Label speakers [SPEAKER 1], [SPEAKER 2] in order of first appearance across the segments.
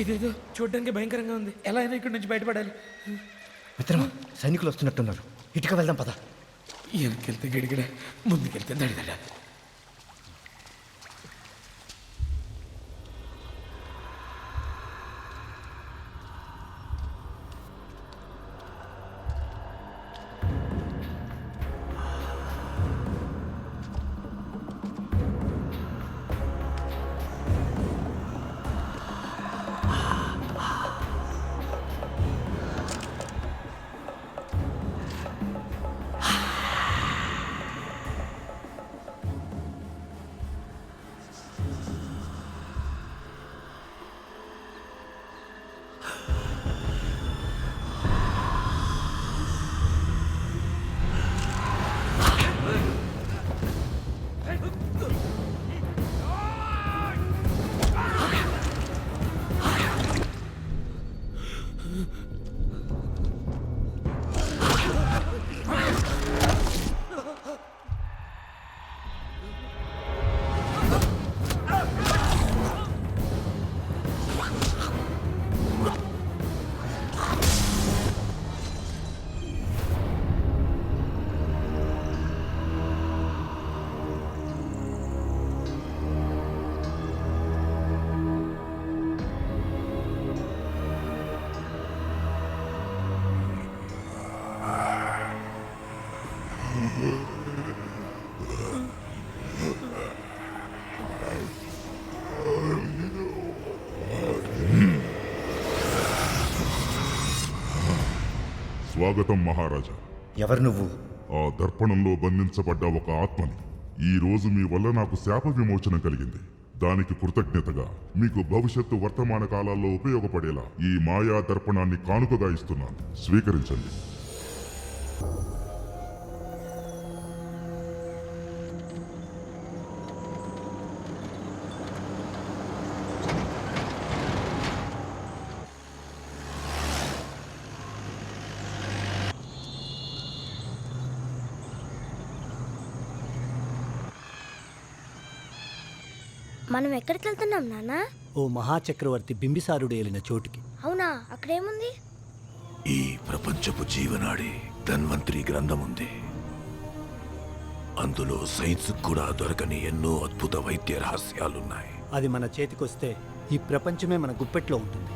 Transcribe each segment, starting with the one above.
[SPEAKER 1] ఇదేదో చూడడానికి భయంకరంగా ఉంది. ఎలా అయినా ఇక్కడి నుంచి బయటపడాలి.
[SPEAKER 2] మిత్రమా, సైనికులు వస్తున్నట్టున్నారు. ఇటుక వెళ్దాం పద.
[SPEAKER 1] వెనకెళ్తే గడిగడ, ముందుకెళ్తే దడిదడ.
[SPEAKER 3] స్వాగతం మహారాజా.
[SPEAKER 2] ఎవరు నువ్వు?
[SPEAKER 3] ఆ దర్పణంలో బంధించబడ్డ ఒక ఆత్మని. ఈ రోజు మీ వల్ల నాకు శాప విమోచనం కలిగింది. దానికి కృతజ్ఞతగా మీకు భవిష్యత్తు వర్తమాన కాలాల్లో ఉపయోగపడేలా ఈ మాయా దర్పణాన్ని కానుకగా ఇస్తున్నాను. స్వీకరించండి.
[SPEAKER 4] మనం ఎక్కడికి వెళ్తున్నాం నాన్న?
[SPEAKER 5] ఓ మహాచక్రవర్తి బింబిసారుడు ఏలిన చోటుకి.
[SPEAKER 4] అవునా? అక్కడేముంది?
[SPEAKER 6] ఈ ప్రపంచపు జీవనాడి ధన్వంతరి గ్రంథం ఉంది. అందులో సైన్స్ కూడా దొరకని ఎన్నో అద్భుత వైద్య రహస్యాలున్నాయి.
[SPEAKER 5] అది మన చేతికొస్తే ఈ ప్రపంచమే మన గుప్పెట్లో ఉంటుంది.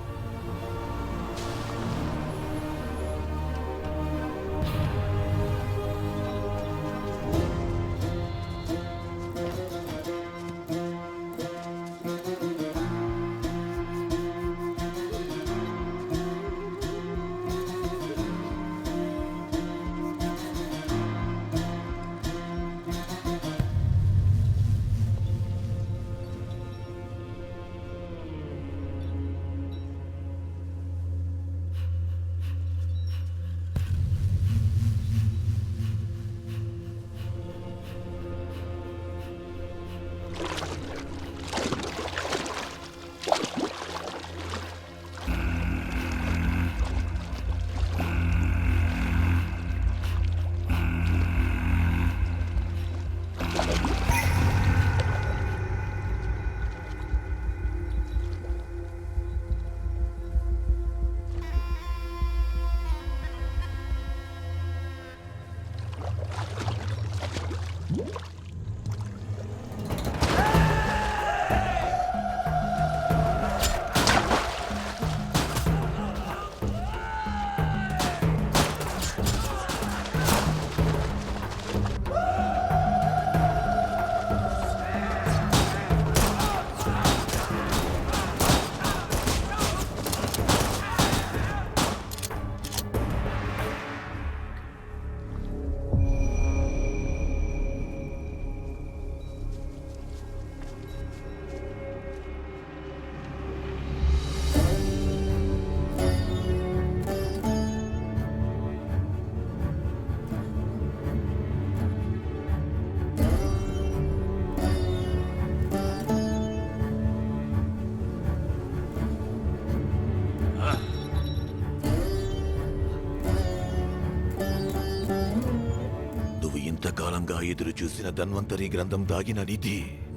[SPEAKER 6] ఇంతకాలంగా ఎదురు చూసిన ధన్వంతరి గ్రంథం దాగిన నిధి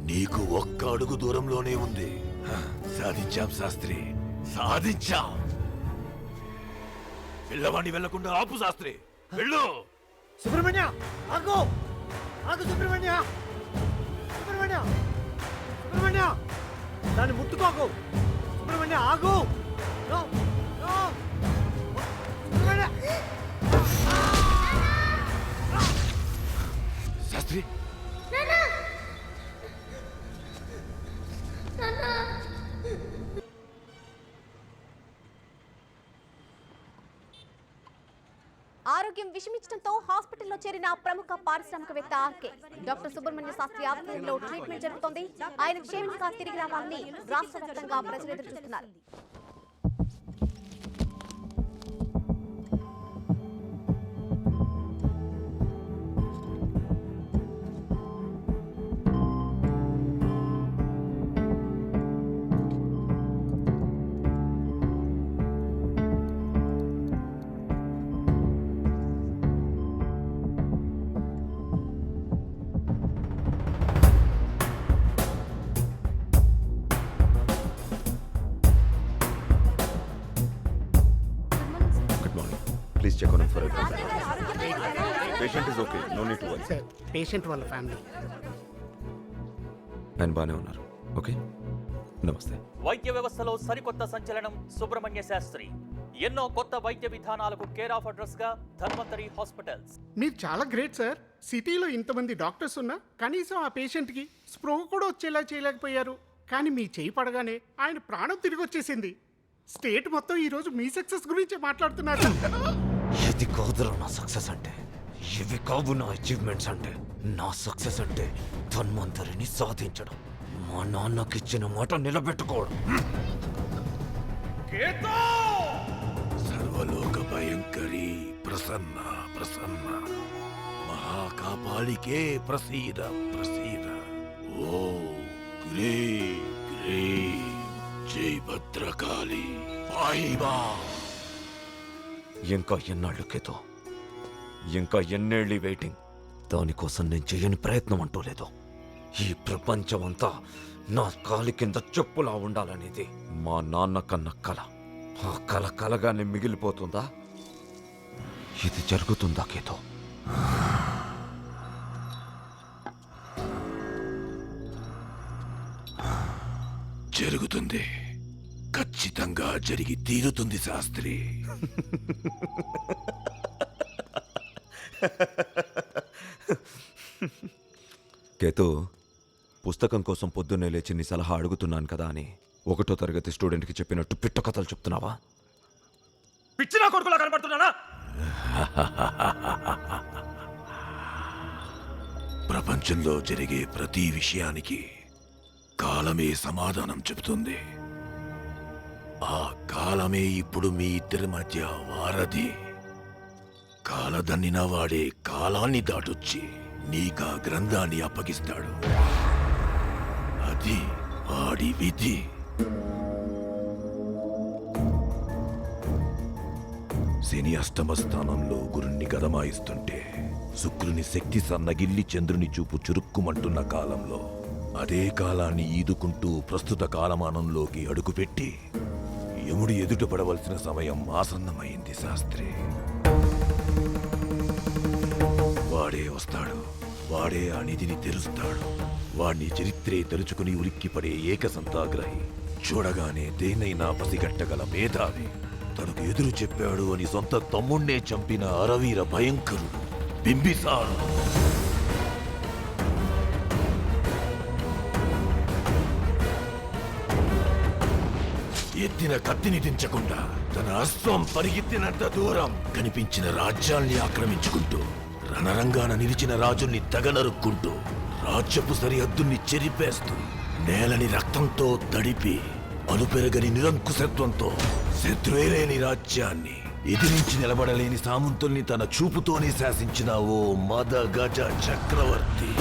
[SPEAKER 6] నీకు ఒక్క అడుగు దూరంలోనే ఉంది. సాధించాం శాస్త్రి, సాధించాం. పిల్లవాడిని వెళ్లకుండా ఆపు శాస్త్రి, వెళ్ళు.
[SPEAKER 5] సుబ్రహ్మణ్య ఆగు, ఆగు సుబ్రహ్మణ్య, సుబ్రహ్మణ్య, సుబ్రహ్మణ్య, దాన్ని ముట్టుకోకు. సుబ్రహ్మణ్య ఆగు. No, no. సుబ్రహ్మణ్య.
[SPEAKER 6] శాస్త్రి,
[SPEAKER 7] ఆరోగ్యం విషమించడంతో హాస్పిటల్లో చేరిన ప్రముఖ పారిశ్రామికవేత్త ఆర్కే. డాక్టర్ సుబ్రహ్మణ్య శాస్త్రి ఆధ్వర్యంలో ట్రీట్మెంట్ జరుగుతోంది. ఆయన క్షేమంగా తిరిగి రావాలని రాష్ట్ర వ్యాప్తంగా ప్రజలు ఎదురు చూస్తున్నారు.
[SPEAKER 2] Good morning. Please check on for patient is okay, no need to worry.
[SPEAKER 5] Sir, patient వాళ్ళ ఫ్యామిలీ.
[SPEAKER 2] ఆయన బాగానే ఉన్నారు. ఓకే, నమస్తే.
[SPEAKER 8] వైద్య వ్యవస్థలో సరికొత్త సంచలనం సుబ్రహ్మణ్య శాస్త్రి. ఎన్నో కొత్త వైద్య విధానాలకు కేర్ ఆఫ్ అడ్రస్ గా ధన్వంతరి హాస్పిటల్స్.
[SPEAKER 9] మీరు చాలా గ్రేట్ సార్. సిటీలో ఇంతమంది డాక్టర్స్ ఉన్నా కనీసం ఆ పేషెంట్కి స్ప్రో కూడా వచ్చేలా చేయలేకపోయారు. కానీ మీ చేయి పడగానే ఆయన ప్రాణం తిరిగి వచ్చేసింది. స్టేట్ మొత్తం ఈరోజు మీ సక్సెస్ గురించి మాట్లాడుతున్నారు.
[SPEAKER 6] ఇది కాదురా నా సక్సెస్ అంటే, ఇవి కావు నా అచీవ్మెంట్స్ అంటే. నా సక్సెస్ అంటే ధన్వంతరిని సాధించడం, మా నాన్నకిచ్చిన మాట నిలబెట్టుకోవడం. సర్వలోక భయంకరి ప్రసన్న ప్రసన్న మహాకాపాలికే ప్రసీద ప్రసీద. ఓ గ్రే గ్రే జై భద్రకాళి పాయిబా. ఇంకా ఎన్నాళ్ళకేతో, ఇంకా ఎన్నేళ్ళి వెయిటింగ్. దానికోసం నేను చేయని ప్రయత్నం అంటూ లేదు. ఈ ప్రపంచం అంతా నా కాలి కింద చెప్పులా ఉండాలనేది మా నాన్న కన్న కల. ఆ కల కలగానే మిగిలిపోతుందా? ఇది జరుగుతుందా కేతో? జరుగుతుంది, ఖచ్చితంగా జరిగి తీరుతుంది శాస్త్రి.
[SPEAKER 2] కేతు, పుస్తకం కోసం పొద్దున్నే లేచి నీ సలహా అడుగుతున్నాను కదా అని 1వ తరగతి స్టూడెంట్కి చెప్పినట్టు పిట్ట కథలు చెప్తున్నావా?
[SPEAKER 1] పిచ్చినా కొడుకులా కనబడుతున్నానా?
[SPEAKER 6] ప్రపంచంలో జరిగే ప్రతి విషయానికి కాలమే సమాధానం చెబుతుంది. ఆ కాలమే ఇప్పుడు మీ ఇద్దరి మధ్య వారధి. కాలదన్నిన వాడే కాలాన్ని దాటొచ్చి నీకా గ్రంథాన్ని అప్పగిస్తాడు. అది వాడి విధి. శని అష్టమ స్థానంలో గురుణ్ణి గదమాయిస్తుంటే, శుక్రుని శక్తి సన్నగిల్లి చంద్రుని చూపు చురుక్కుమంటున్న కాలంలో అదే కాలాన్ని ఈదుకుంటూ ప్రస్తుత కాలమానంలోకి అడుగుపెట్టి యముడు ఎదుట పడవలసిన సమయం ఆసన్నమైంది శాస్త్రి. వాడే వస్తాడు, వాడే ఆ నిధిని తెరుస్తాడు. వాణ్ణి చరిత్రే తలుచుకుని ఉలిక్కిపడే ఏకసంతాగ్రహి, చూడగానే దేన్నైనా పసిగట్టగల మేధావి, తనకు ఎదురు చెప్పాడు అని సొంత తమ్ముణ్ణే చంపిన అరవీర భయంకరుడు బింబిసారుడు. ఎత్తిన కత్తిని దించకుండా తన అశ్వం పరిగెత్తినంత దూరం కనిపించిన రాజ్యాల్ని ఆక్రమించుకుంటూ, రణరంగాన నిలిచిన రాజుల్ని తెగనరుక్కుంటూ, రాజ్యపు సరిహద్దుల్ని చెరిపేస్తూ, నేలని రక్తంతో తడిపి అలుపెరగని నిరంకుశత్వంతో శత్రువేలేని రాజ్యాన్ని ఎదిరించి నిలబడలేని సామంతుల్ని తన చూపుతోనే శాసించిన ఓ మద గజ చక్రవర్తి.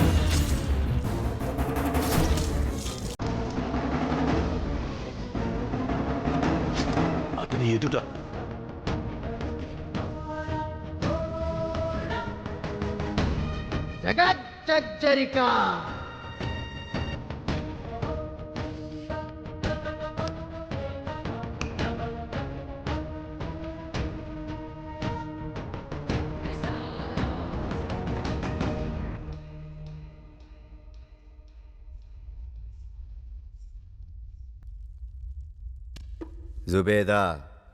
[SPEAKER 6] అతని ఎదుట
[SPEAKER 10] జగచ్చరిక జుబేదా,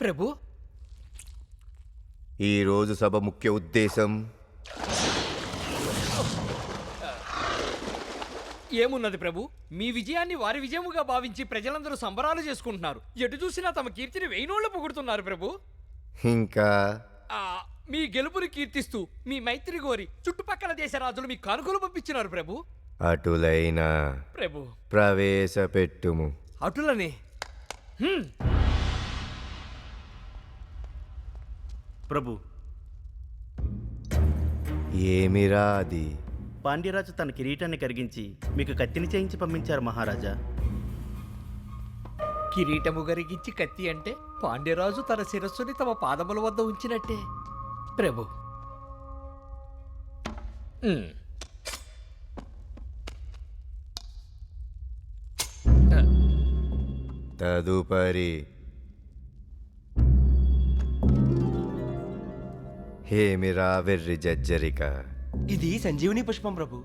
[SPEAKER 1] ప్రభు
[SPEAKER 10] ఈరోజు సభ ముఖ్య ఉద్దేశం
[SPEAKER 1] ఏమున్నది ప్రభు, మీ విజయాన్ని వారి విజయముగా భావించి ప్రజలందరూ సంబరాలు చేసుకుంటున్నారు. ఎటు చూసినా తమ కీర్తిని వేయినోళ్లు పొగుడుతున్నారు ప్రభు.
[SPEAKER 10] ఇంకా
[SPEAKER 1] ఆ, మీ గెలుపుని కీర్తిస్తూ మీ మైత్రి కోరి చుట్టుపక్కల దేశ రాజులు మీ కానుకలు పంపించినారు ప్రభు.
[SPEAKER 10] అటులైన
[SPEAKER 1] ప్రభు
[SPEAKER 10] ప్రవేశపెట్టుము.
[SPEAKER 1] అటులనే
[SPEAKER 11] ప్రభు,
[SPEAKER 10] ఏమిరా అది?
[SPEAKER 11] పాండ్యరాజు తన కిరీటాన్ని కరిగించి మీకు కత్తిని చేయించి పంపించారు మహారాజా.
[SPEAKER 1] కిరీటము గరిగించి కత్తి అంటే పాండ్యరాజు తన శిరస్సుని తమ పాదముల వద్ద ఉంచినట్టే ప్రభు.
[SPEAKER 10] తదుపరి ఏమిరా వెర్రి జజ్జరిక?
[SPEAKER 11] ఇది సంజీవని పుష్పం ప్రభు.